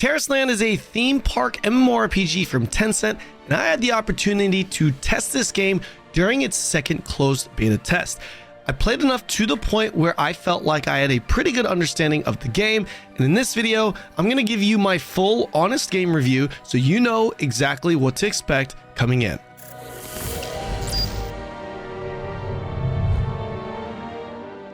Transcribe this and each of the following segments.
Tarisland is a theme park MMORPG from Tencent, and I had the opportunity to test this game during its second closed beta test. I played enough to the point where I felt like I had a pretty good understanding of the game, and in this video, I'm going to give you my full honest game review so you know exactly what to expect coming in.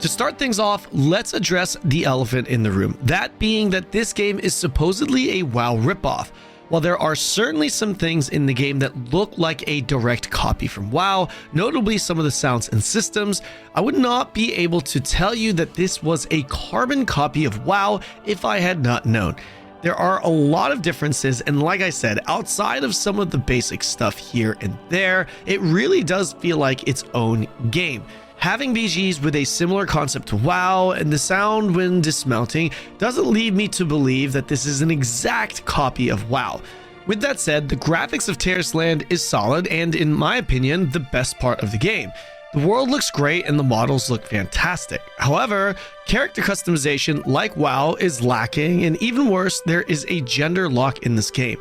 To start things off, let's address the elephant in the room, that being that this game is supposedly a WoW ripoff. While there are certainly some things in the game that look like a direct copy from WoW, notably some of the sounds and systems, I would not be able to tell you that this was a carbon copy of WoW if I had not known. There are a lot of differences, and like I said, outside of some of the basic stuff here and there, it really does feel like its own game. Having BGs with a similar concept to WoW and the sound when dismounting doesn't lead me to believe that this is an exact copy of WoW. With that said, the graphics of Tarisland is solid and, in my opinion, the best part of the game. The world looks great and the models look fantastic. However, character customization like WoW is lacking, and even worse, there is a gender lock in this game.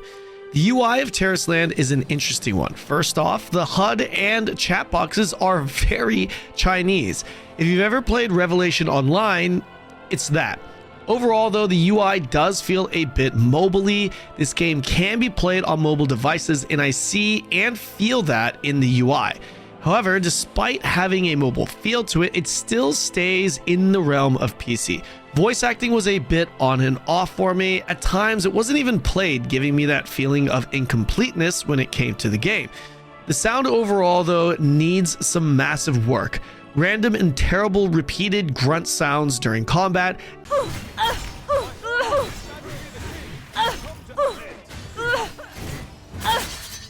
The UI of Tarisland is an interesting one. First off, the HUD and chat boxes are very Chinese. If you've ever played Revelation Online, it's that. Overall though, the UI does feel a bit mobile-y. This game can be played on mobile devices, and I see and feel that in the UI. However, despite having a mobile feel to it, it still stays in the realm of PC. Voice acting was a bit on and off for me. At times, it wasn't even played, giving me that feeling of incompleteness when it came to the game. The sound overall, though, needs some massive work. Random and terrible repeated grunt sounds during combat,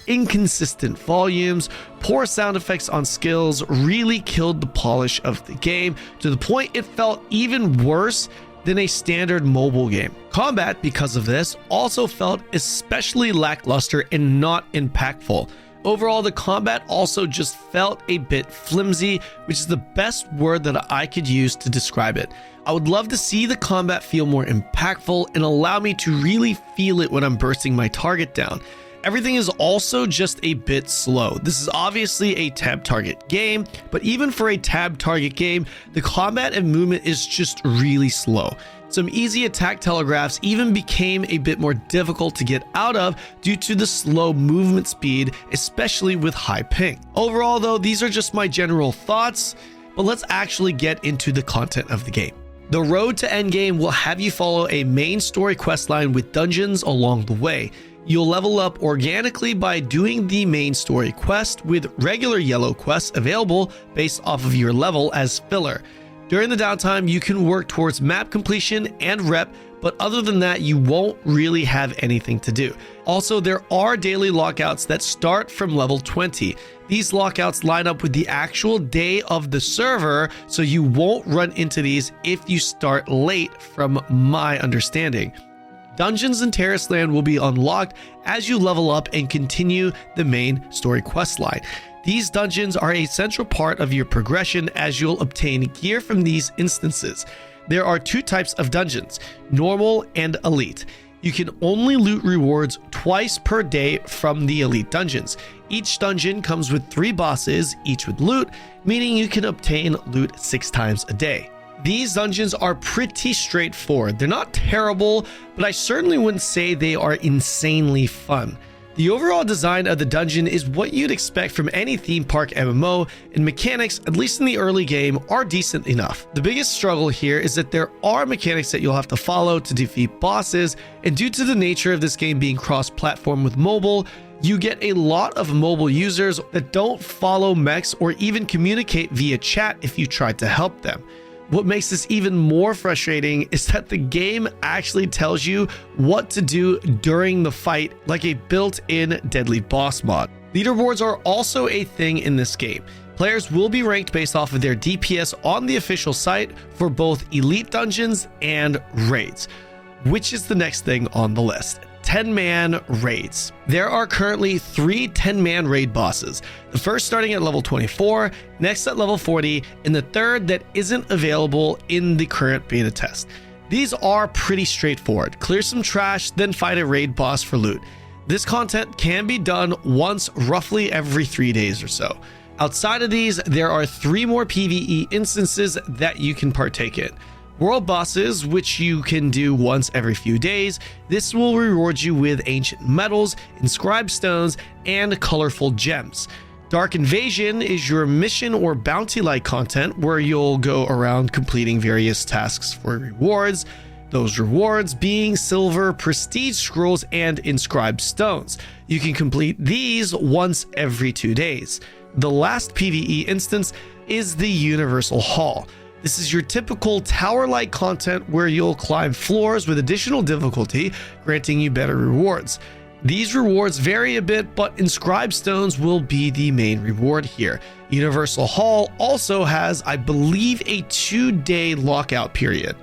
inconsistent volumes, poor sound effects on skills really killed the polish of the game to the point it felt even worse than a standard mobile game. Combat, because of this, also felt especially lackluster and not impactful. Overall, the combat also just felt a bit flimsy, which is the best word that I could use to describe it. I would love to see the combat feel more impactful and allow me to really feel it when I'm bursting my target down. Everything is also just a bit slow. This is obviously a tab target game, but even for a tab target game, the combat and movement is just really slow. Some easy attack telegraphs even became a bit more difficult to get out of due to the slow movement speed, especially with high ping. Overall though, these are just my general thoughts, but let's actually get into the content of the game. The road to endgame will have you follow a main story questline with dungeons along the way. You'll level up organically by doing the main story quest, with regular yellow quests available based off of your level as filler. During the downtime, you can work towards map completion and rep, but other than that, you won't really have anything to do. Also, there are daily lockouts that start from level 20. These lockouts line up with the actual day of the server, so you won't run into these if you start late, from my understanding. Dungeons in Tarisland will be unlocked as you level up and continue the main story questline. These dungeons are a central part of your progression as you'll obtain gear from these instances. There are two types of dungeons, normal and elite. You can only loot rewards twice per day from the elite dungeons. Each dungeon comes with 3 bosses, each with loot, meaning you can obtain loot 6 times a day. These dungeons are pretty straightforward. They're not terrible, but I certainly wouldn't say they are insanely fun. The overall design of the dungeon is what you'd expect from any theme park MMO, and mechanics, at least in the early game, are decent enough. The biggest struggle here is that there are mechanics that you'll have to follow to defeat bosses, and due to the nature of this game being cross-platform with mobile, you get a lot of mobile users that don't follow mechs or even communicate via chat if you try to help them. What makes this even more frustrating is that the game actually tells you what to do during the fight, like a built-in deadly boss mod. Leaderboards are also a thing in this game. Players will be ranked based off of their DPS on the official site for both elite dungeons and raids, which is the next thing on the list. 10-man raids. There are currently 3 10-man raid bosses. The first starting at level 24, next at level 40, and the third that isn't available in the current beta test. These are pretty straightforward. Clear some trash, then fight a raid boss for loot. This content can be done once roughly every 3 days or so. Outside of these, there are 3 more PvE instances that you can partake in. World bosses, which you can do once every few days. This will reward you with ancient metals, inscribed stones, and colorful gems. Dark Invasion is your mission or bounty-like content where you'll go around completing various tasks for rewards. Those rewards being silver, prestige scrolls, and inscribed stones. You can complete these once every 2 days. The last PvE instance is the Universal Hall. This is your typical tower-like content where you'll climb floors with additional difficulty, granting you better rewards. These rewards vary a bit, but inscribed stones will be the main reward here. Universal Hall also has, I believe, a 2-day lockout period.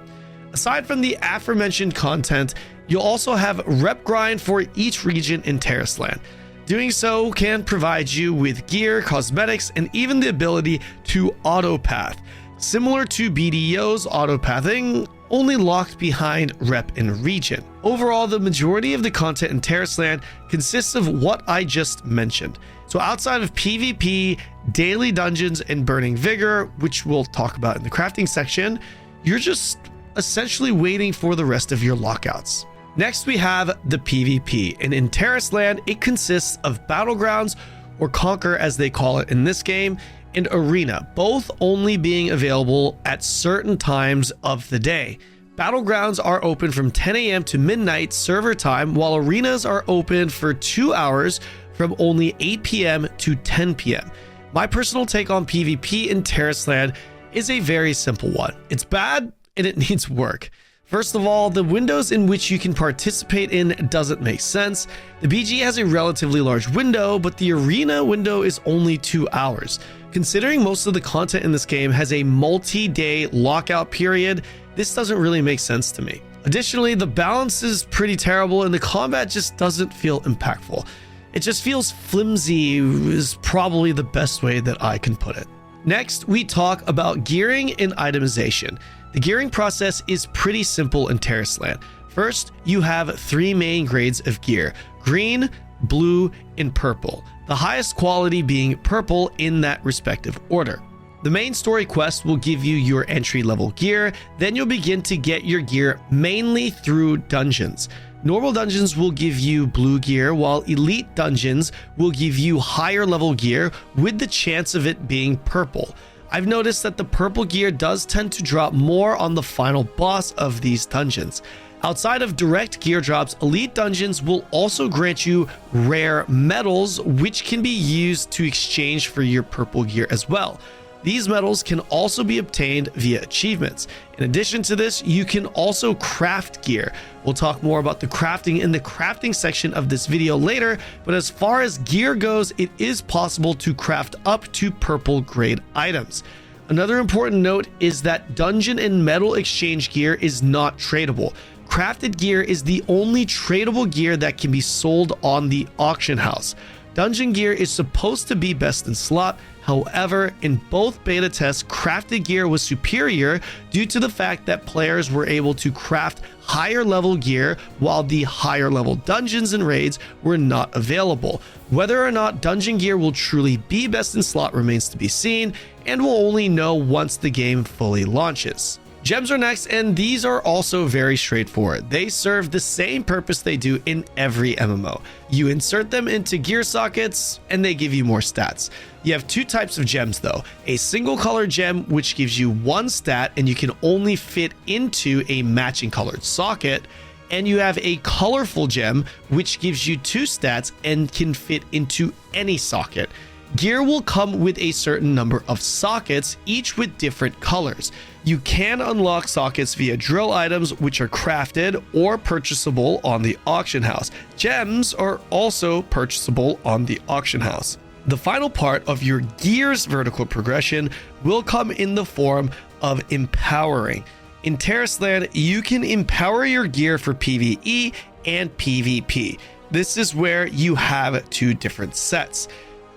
Aside from the aforementioned content, you'll also have rep grind for each region in Tarisland. Doing so can provide you with gear, cosmetics, and even the ability to autopath. Similar to BDO's autopathing, only locked behind rep and region. Overall, the majority of the content in Tarisland consists of what I just mentioned. So outside of PvP, daily dungeons, and Burning Vigor, which we'll talk about in the crafting section, you're just essentially waiting for the rest of your lockouts. Next, we have the PvP, and in Tarisland, it consists of Battlegrounds, or Conquer as they call it in this game, and Arena, both only being available at certain times of the day. Battlegrounds are open from 10 a.m. to midnight server time, while arenas are open for 2 hours from only 8 p.m. to 10 p.m. My personal take on PvP in Tarisland is a very simple one. It's bad and it needs work. First of all, the windows in which you can participate in doesn't make sense. The BG has a relatively large window, but the arena window is only 2 hours. Considering most of the content in this game has a multi-day lockout period, this doesn't really make sense to me. Additionally, the balance is pretty terrible and the combat just doesn't feel impactful. It just feels flimsy is probably the best way that I can put it. Next, we talk about gearing and itemization. The gearing process is pretty simple in Tarisland. First, you have 3 main grades of gear: green, blue, and purple. The highest quality being purple in that respective order. The main story quest will give you your entry-level gear, then you'll begin to get your gear mainly through dungeons. Normal dungeons will give you blue gear, while elite dungeons will give you higher level gear with the chance of it being purple. I've noticed that the purple gear does tend to drop more on the final boss of these dungeons. Outside of direct gear drops, elite dungeons will also grant you rare metals, which can be used to exchange for your purple gear as well. These metals can also be obtained via achievements. In addition to this, you can also craft gear. We'll talk more about the crafting in the crafting section of this video later, but as far as gear goes, it is possible to craft up to purple grade items. Another important note is that dungeon and metal exchange gear is not tradable. Crafted gear is the only tradable gear that can be sold on the auction house. Dungeon gear is supposed to be best in slot. However, in both beta tests, crafted gear was superior due to the fact that players were able to craft higher level gear while the higher level dungeons and raids were not available. Whether or not dungeon gear will truly be best in slot remains to be seen, and we'll only know once the game fully launches. Gems are next, and these are also very straightforward. They serve the same purpose they do in every MMO. You insert them into gear sockets and they give you more stats. You have 2 types of gems though. A single color gem, which gives you 1 stat and you can only fit into a matching colored socket. And you have a colorful gem, which gives you 2 stats and can fit into any socket. Gear will come with a certain number of sockets, each with different colors. You can unlock sockets via drill items, which are crafted or purchasable on the auction house. Gems are also purchasable on the auction house. The final part of your gear's vertical progression will come in the form of empowering. In Tarisland, you can empower your gear for PvE and PvP. This is where you have 2 different sets.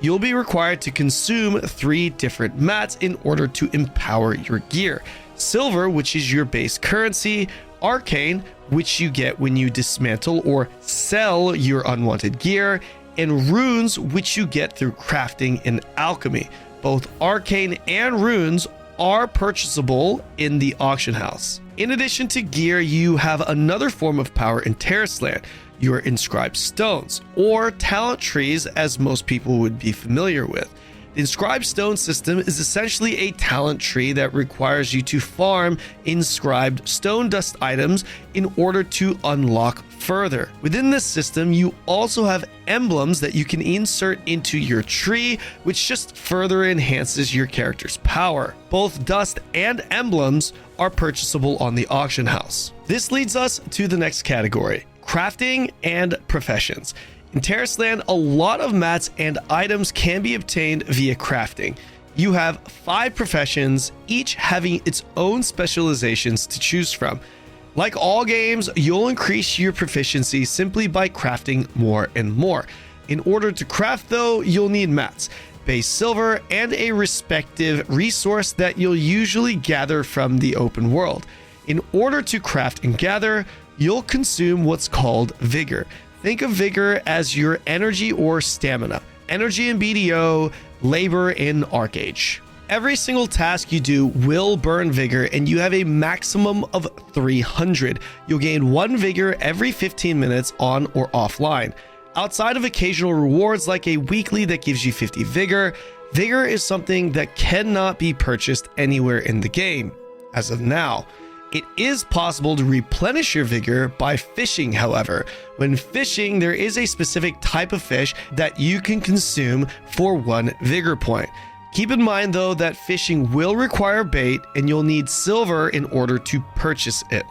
You'll be required to consume 3 different mats in order to empower your gear. Silver, which is your base currency, arcane, which you get when you dismantle or sell your unwanted gear, and runes, which you get through crafting and alchemy. Both arcane and runes are purchasable in the auction house. In addition to gear, you have another form of power in Tarisland, your inscribed stones, or talent trees as most people would be familiar with. The inscribed stone system is essentially a talent tree that requires you to farm inscribed stone dust items in order to unlock further. Within this system, you also have emblems that you can insert into your tree, which just further enhances your character's power. Both dust and emblems are purchasable on the auction house. This leads us to the next category: crafting and professions. In Tarisland, a lot of mats and items can be obtained via crafting. You have 5 professions, each having its own specializations to choose from. Like all games, you'll increase your proficiency simply by crafting more and more. In order to craft though, you'll need mats, base silver, and a respective resource that you'll usually gather from the open world. In order to craft and gather, you'll consume what's called vigor. Think of vigor as your energy or stamina. Energy in BDO, labor in Arcage. Every single task you do will burn vigor, and you have a maximum of 300. You'll gain 1 vigor every 15 minutes on or offline. Outside of occasional rewards like a weekly that gives you 50 vigor, vigor is something that cannot be purchased anywhere in the game, as of now. It is possible to replenish your vigor by fishing, however. When fishing, there is a specific type of fish that you can consume for 1 vigor point. Keep in mind though that fishing will require bait and you'll need silver in order to purchase it.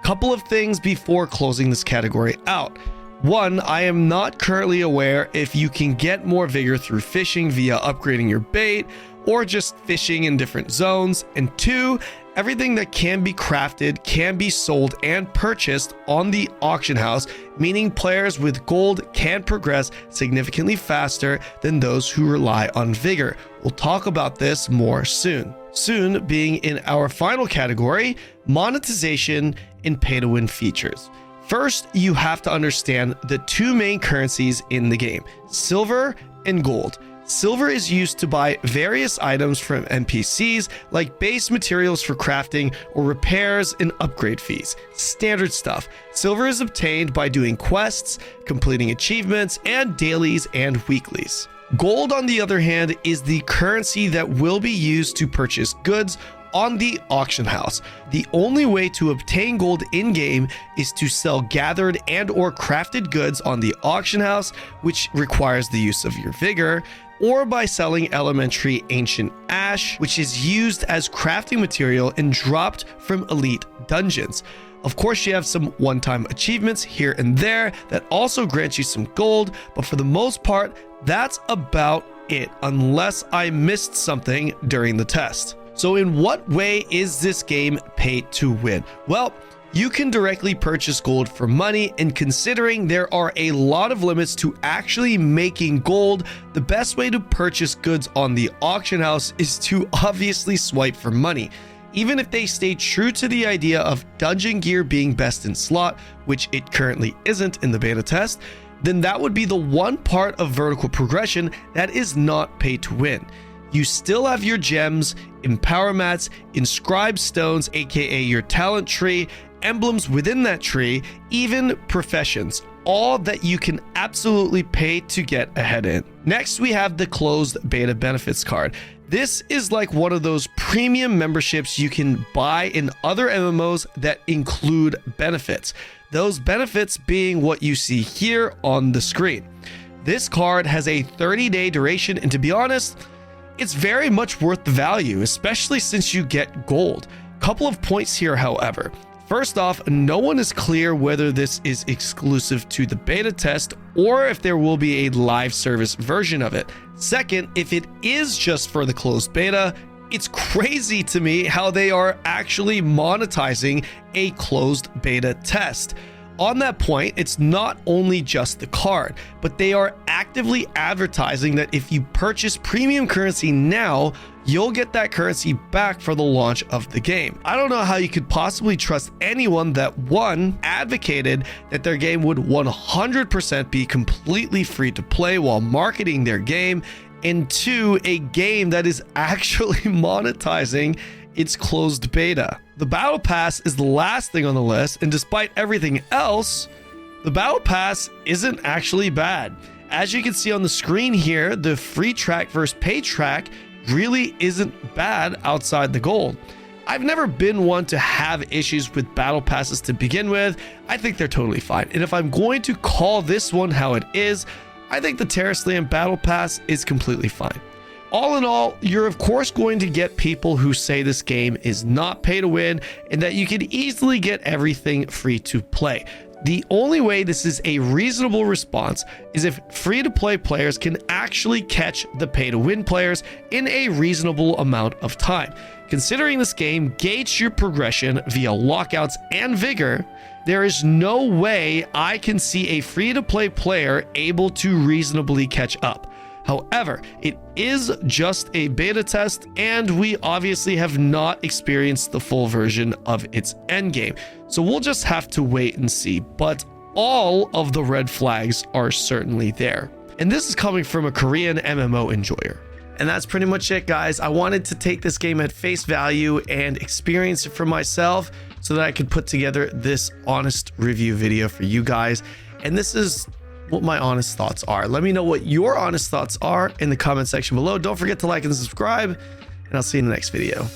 Couple of things before closing this category out. 1, I am not currently aware if you can get more vigor through fishing via upgrading your bait or just fishing in different zones. And 2, everything that can be crafted can be sold and purchased on the auction house, meaning players with gold can progress significantly faster than those who rely on vigor. We'll talk about this more soon. Soon being in our final category, monetization and pay-to-win features. First, you have to understand the 2 main currencies in the game: silver and gold. Silver is used to buy various items from NPCs, like base materials for crafting or repairs and upgrade fees. Standard stuff. Silver is obtained by doing quests, completing achievements, and dailies and weeklies. Gold, on the other hand, is the currency that will be used to purchase goods on the auction house. The only way to obtain gold in-game is to sell gathered and or crafted goods on the auction house, which requires the use of your vigor, or by selling elementary ancient ash, which is used as crafting material and dropped from elite dungeons. Of course, you have some one-time achievements here and there that also grant you some gold, but for the most part, that's about it, unless I missed something during the test. So in what way is this game pay to win? Well, you can directly purchase gold for money, and considering there are a lot of limits to actually making gold, the best way to purchase goods on the auction house is to obviously swipe for money. Even if they stay true to the idea of dungeon gear being best in slot, which it currently isn't in the beta test, then that would be the one part of vertical progression that is not pay to win. You still have your gems, empower mats, inscribed stones, aka your talent tree, emblems within that tree, even professions, all that you can absolutely pay to get ahead in. Next, we have the closed beta benefits card. This is like one of those premium memberships you can buy in other MMOs that include benefits. Those benefits being what you see here on the screen. This card has a 30-day duration, and to be honest, it's very much worth the value, especially since you get gold. Couple of points here, however. First off, no one is clear whether this is exclusive to the beta test or if there will be a live service version of it. Second, if it is just for the closed beta, it's crazy to me how they are actually monetizing a closed beta test. On that point, it's not only just the card, but they are actively advertising that if you purchase premium currency now, you'll get that currency back for the launch of the game. I don't know how you could possibly trust anyone that, one, advocated that their game would 100% be completely free to play while marketing their game, and two, a game that is actually monetizing its closed beta. The Battle Pass is the last thing on the list, and despite everything else, the Battle Pass isn't actually bad. As you can see on the screen here, the free track versus pay track really isn't bad outside the gold. I've never been one to have issues with battle passes to begin with. I think they're totally fine. And if I'm going to call this one how it is, I think the Tarisland battle pass is completely fine. All in all, you're of course going to get people who say this game is not pay to win and that you can easily get everything free to play. The only way this is a reasonable response is if free-to-play players can actually catch the pay-to-win players in a reasonable amount of time. Considering this game gates your progression via lockouts and vigor, there is no way I can see a free-to-play player able to reasonably catch up. However, it is just a beta test, and we obviously have not experienced the full version of its endgame. So we'll just have to wait and see, but all of the red flags are certainly there. And this is coming from a Korean MMO enjoyer. And that's pretty much it, guys. I wanted to take this game at face value and experience it for myself so that I could put together this honest review video for you guys. And this is what my honest thoughts are. Let me know what your honest thoughts are in the comment section below. Don't forget to like and subscribe, and I'll see you in the next video.